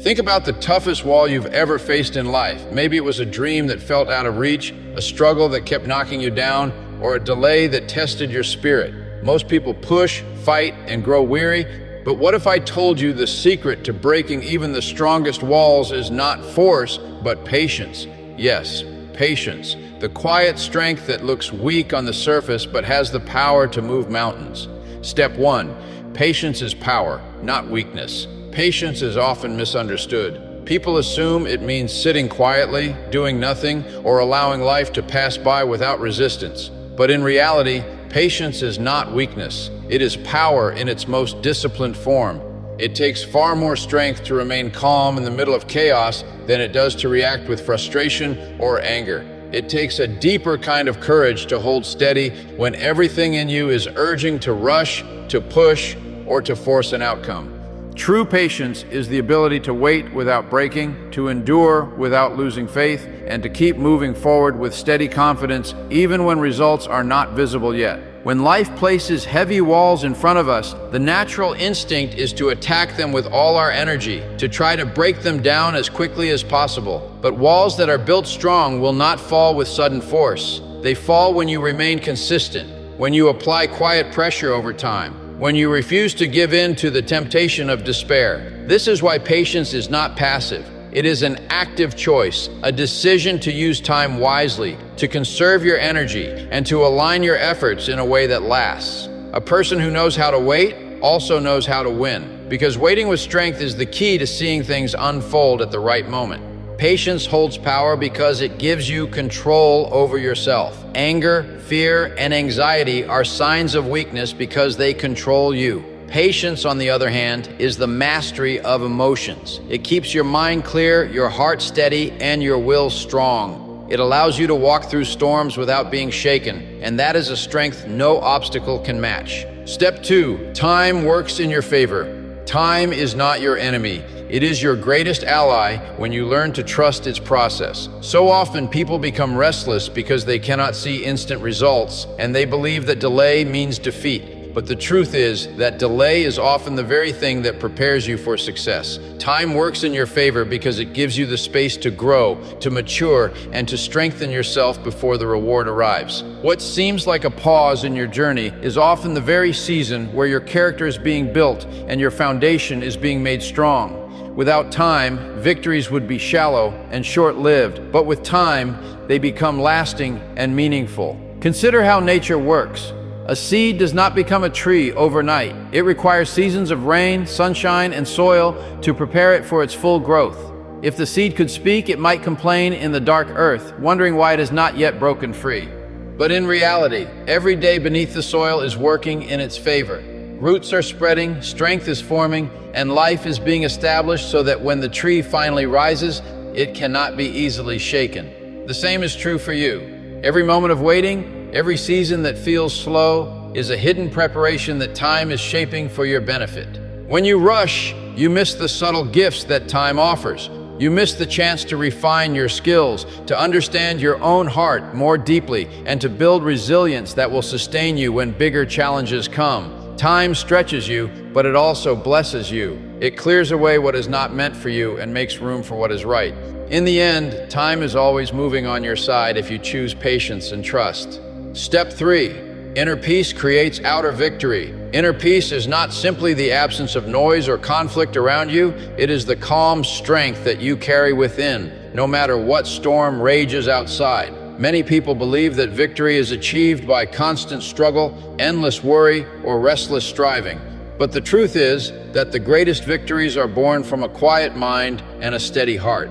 Think about the toughest wall you've ever faced in life. Maybe it was a dream that felt out of reach, a struggle that kept knocking you down, or a delay that tested your spirit. Most people push, fight, and grow weary, but what if I told you the secret to breaking even the strongest walls is not force, but patience? Yes, patience. The quiet strength that looks weak on the surface but has the power to move mountains. Step 1. Patience is power, not weakness. Patience is often misunderstood. People assume it means sitting quietly, doing nothing, or allowing life to pass by without resistance. But in reality, patience is not weakness. It is power in its most disciplined form. It takes far more strength to remain calm in the middle of chaos than it does to react with frustration or anger. It takes a deeper kind of courage to hold steady when everything in you is urging to rush, to push, or to force an outcome. True patience is the ability to wait without breaking, to endure without losing faith, and to keep moving forward with steady confidence even when results are not visible yet. When life places heavy walls in front of us, the natural instinct is to attack them with all our energy, to try to break them down as quickly as possible. But walls that are built strong will not fall with sudden force. They fall when you remain consistent, when you apply quiet pressure over time, when you refuse to give in to the temptation of despair. This is why patience is not passive. It is an active choice, a decision to use time wisely, to conserve your energy, and to align your efforts in a way that lasts. A person who knows how to wait also knows how to win, because waiting with strength is the key to seeing things unfold at the right moment. Patience holds power because it gives you control over yourself. Anger, fear, and anxiety are signs of weakness because they control you. Patience, on the other hand, is the mastery of emotions. It keeps your mind clear, your heart steady, and your will strong. It allows you to walk through storms without being shaken, and that is a strength no obstacle can match. Step 2. Time works in your favor. Time is not your enemy. It is your greatest ally when you learn to trust its process. So often people become restless because they cannot see instant results, and they believe that delay means defeat. But the truth is that delay is often the very thing that prepares you for success. Time works in your favor because it gives you the space to grow, to mature, and to strengthen yourself before the reward arrives. What seems like a pause in your journey is often the very season where your character is being built and your foundation is being made strong. Without time, victories would be shallow and short-lived, but with time, they become lasting and meaningful. Consider how nature works. A seed does not become a tree overnight. It requires seasons of rain, sunshine, and soil to prepare it for its full growth. If the seed could speak, it might complain in the dark earth, wondering why it has not yet broken free. But in reality, every day beneath the soil is working in its favor. Roots are spreading, strength is forming, and life is being established so that when the tree finally rises, it cannot be easily shaken. The same is true for you. Every moment of waiting, every season that feels slow is a hidden preparation that time is shaping for your benefit. When you rush, you miss the subtle gifts that time offers. You miss the chance to refine your skills, to understand your own heart more deeply, and to build resilience that will sustain you when bigger challenges come. Time stretches you, but it also blesses you. It clears away what is not meant for you and makes room for what is right. In the end, time is always moving on your side if you choose patience and trust. Step 3. Inner peace creates outer victory. Inner peace is not simply the absence of noise or conflict around you, it is the calm strength that you carry within, no matter what storm rages outside. Many people believe that victory is achieved by constant struggle, endless worry, or restless striving. But the truth is that the greatest victories are born from a quiet mind and a steady heart.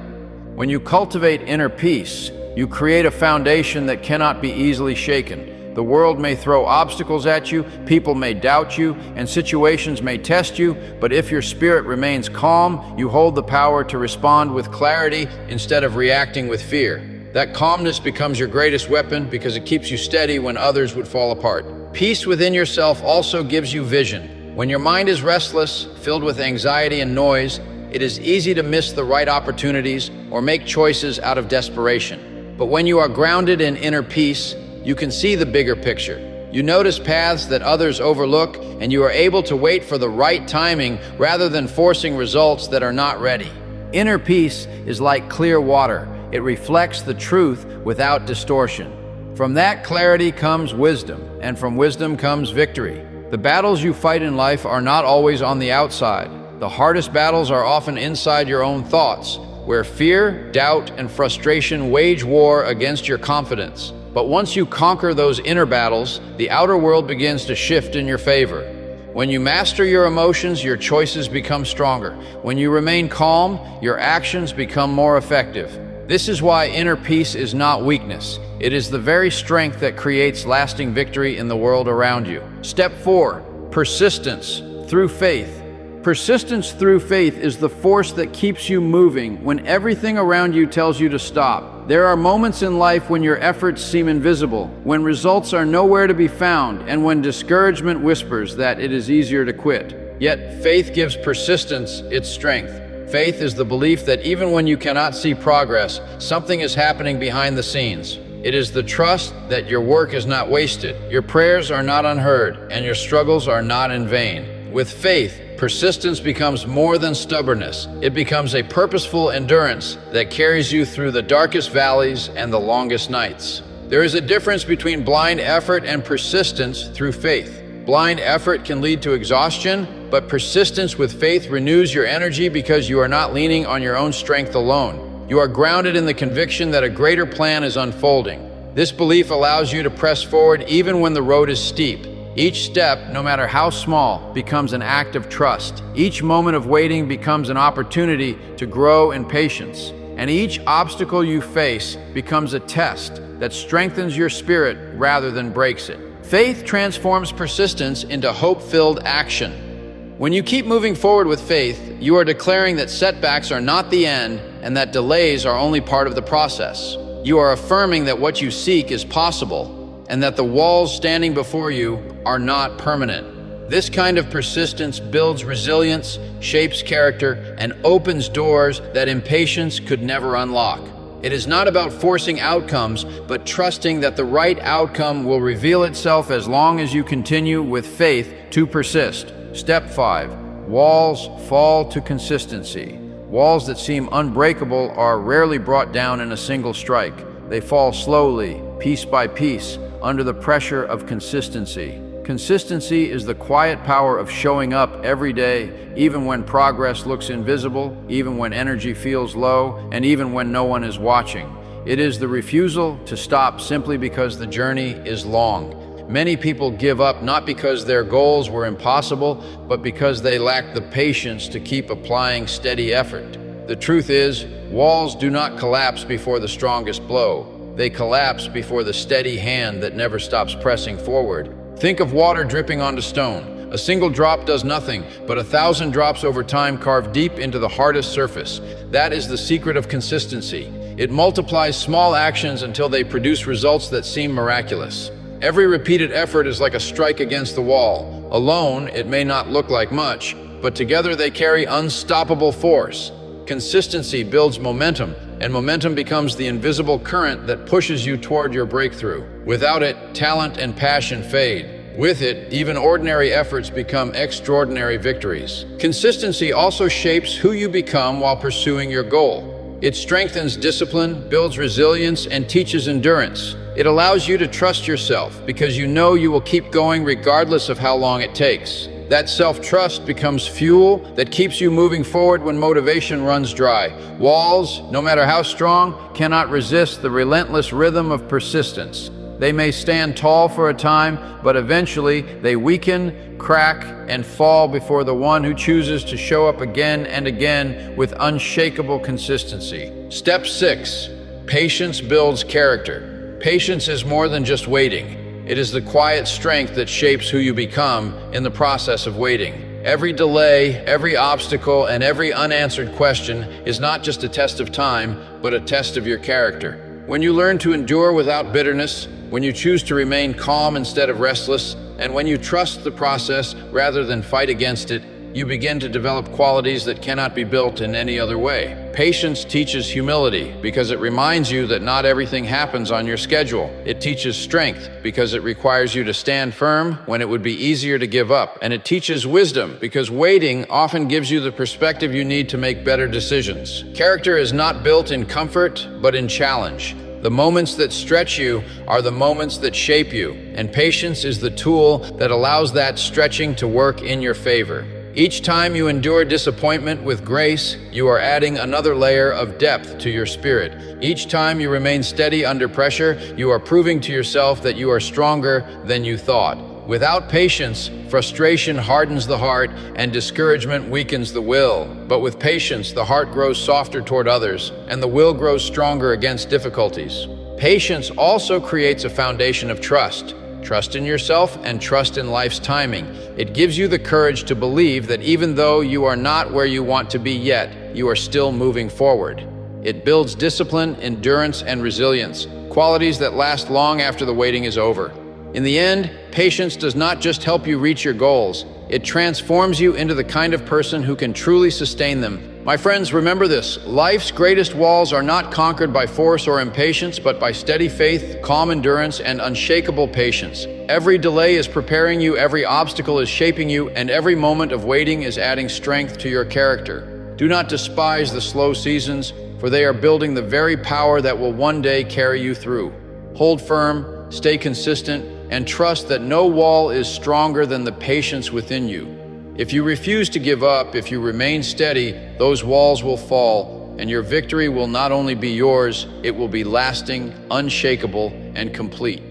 When you cultivate inner peace, you create a foundation that cannot be easily shaken. The world may throw obstacles at you, people may doubt you, and situations may test you, but if your spirit remains calm, you hold the power to respond with clarity instead of reacting with fear. That calmness becomes your greatest weapon because it keeps you steady when others would fall apart. Peace within yourself also gives you vision. When your mind is restless, filled with anxiety and noise, it is easy to miss the right opportunities or make choices out of desperation. But when you are grounded in inner peace, you can see the bigger picture. You notice paths that others overlook, and you are able to wait for the right timing rather than forcing results that are not ready. Inner peace is like clear water. It reflects the truth without distortion. From that clarity comes wisdom, and from wisdom comes victory. The battles you fight in life are not always on the outside. The hardest battles are often inside your own thoughts, where fear, doubt, and frustration wage war against your confidence. But once you conquer those inner battles, the outer world begins to shift in your favor. When you master your emotions, your choices become stronger. When you remain calm, your actions become more effective. This is why inner peace is not weakness. It is the very strength that creates lasting victory in the world around you. Step 4. Persistence through faith. Persistence through faith is the force that keeps you moving when everything around you tells you to stop. There are moments in life when your efforts seem invisible, when results are nowhere to be found, and when discouragement whispers that it is easier to quit. Yet, faith gives persistence its strength. Faith is the belief that even when you cannot see progress, something is happening behind the scenes. It is the trust that your work is not wasted, your prayers are not unheard, and your struggles are not in vain. With faith, persistence becomes more than stubbornness. It becomes a purposeful endurance that carries you through the darkest valleys and the longest nights. There is a difference between blind effort and persistence through faith. Blind effort can lead to exhaustion, but persistence with faith renews your energy because you are not leaning on your own strength alone. You are grounded in the conviction that a greater plan is unfolding. This belief allows you to press forward even when the road is steep. Each step, no matter how small, becomes an act of trust. Each moment of waiting becomes an opportunity to grow in patience. And each obstacle you face becomes a test that strengthens your spirit rather than breaks it. Faith transforms persistence into hope-filled action. When you keep moving forward with faith, you are declaring that setbacks are not the end and that delays are only part of the process. You are affirming that what you seek is possible and that the walls standing before you are not permanent. This kind of persistence builds resilience, shapes character, and opens doors that impatience could never unlock. It is not about forcing outcomes, but trusting that the right outcome will reveal itself as long as you continue with faith to persist. Step 5. Walls fall to consistency. Walls that seem unbreakable are rarely brought down in a single strike. They fall slowly, piece by piece, under the pressure of consistency. Consistency is the quiet power of showing up every day, even when progress looks invisible, even when energy feels low, and even when no one is watching. It is the refusal to stop simply because the journey is long. Many people give up not because their goals were impossible, but because they lack the patience to keep applying steady effort. The truth is, walls do not collapse before the strongest blow. They collapse before the steady hand that never stops pressing forward. Think of water dripping onto stone. A single drop does nothing, but 1,000 drops over time carve deep into the hardest surface. That is the secret of consistency. It multiplies small actions until they produce results that seem miraculous. Every repeated effort is like a strike against the wall. Alone, it may not look like much, but together they carry unstoppable force. Consistency builds momentum, and momentum becomes the invisible current that pushes you toward your breakthrough. Without it, talent and passion fade. With it, even ordinary efforts become extraordinary victories. Consistency also shapes who you become while pursuing your goal. It strengthens discipline, builds resilience, and teaches endurance. It allows you to trust yourself because you know you will keep going regardless of how long it takes. That self-trust becomes fuel that keeps you moving forward when motivation runs dry. Walls, no matter how strong, cannot resist the relentless rhythm of persistence. They may stand tall for a time, but eventually they weaken, crack, and fall before the one who chooses to show up again and again with unshakable consistency. Step 6. Patience builds character. Patience is more than just waiting. It is the quiet strength that shapes who you become in the process of waiting. Every delay, every obstacle, and every unanswered question is not just a test of time, but a test of your character. When you learn to endure without bitterness, when you choose to remain calm instead of restless, and when you trust the process rather than fight against it, you begin to develop qualities that cannot be built in any other way. Patience teaches humility because it reminds you that not everything happens on your schedule. It teaches strength because it requires you to stand firm when it would be easier to give up. And it teaches wisdom because waiting often gives you the perspective you need to make better decisions. Character is not built in comfort, but in challenge. The moments that stretch you are the moments that shape you, and patience is the tool that allows that stretching to work in your favor. Each time you endure disappointment with grace, you are adding another layer of depth to your spirit. Each time you remain steady under pressure, you are proving to yourself that you are stronger than you thought. Without patience, frustration hardens the heart and discouragement weakens the will. But with patience, the heart grows softer toward others and the will grows stronger against difficulties. Patience also creates a foundation of trust. Trust in yourself and trust in life's timing. It gives you the courage to believe that even though you are not where you want to be yet, you are still moving forward. It builds discipline, endurance, and resilience, qualities that last long after the waiting is over. In the end, patience does not just help you reach your goals, it transforms you into the kind of person who can truly sustain them. My friends, remember this: life's greatest walls are not conquered by force or impatience, but by steady faith, calm endurance, and unshakable patience. Every delay is preparing you, every obstacle is shaping you, and every moment of waiting is adding strength to your character. Do not despise the slow seasons, for they are building the very power that will one day carry you through. Hold firm, stay consistent, and trust that no wall is stronger than the patience within you. If you refuse to give up, if you remain steady, those walls will fall, and your victory will not only be yours, it will be lasting, unshakable, and complete.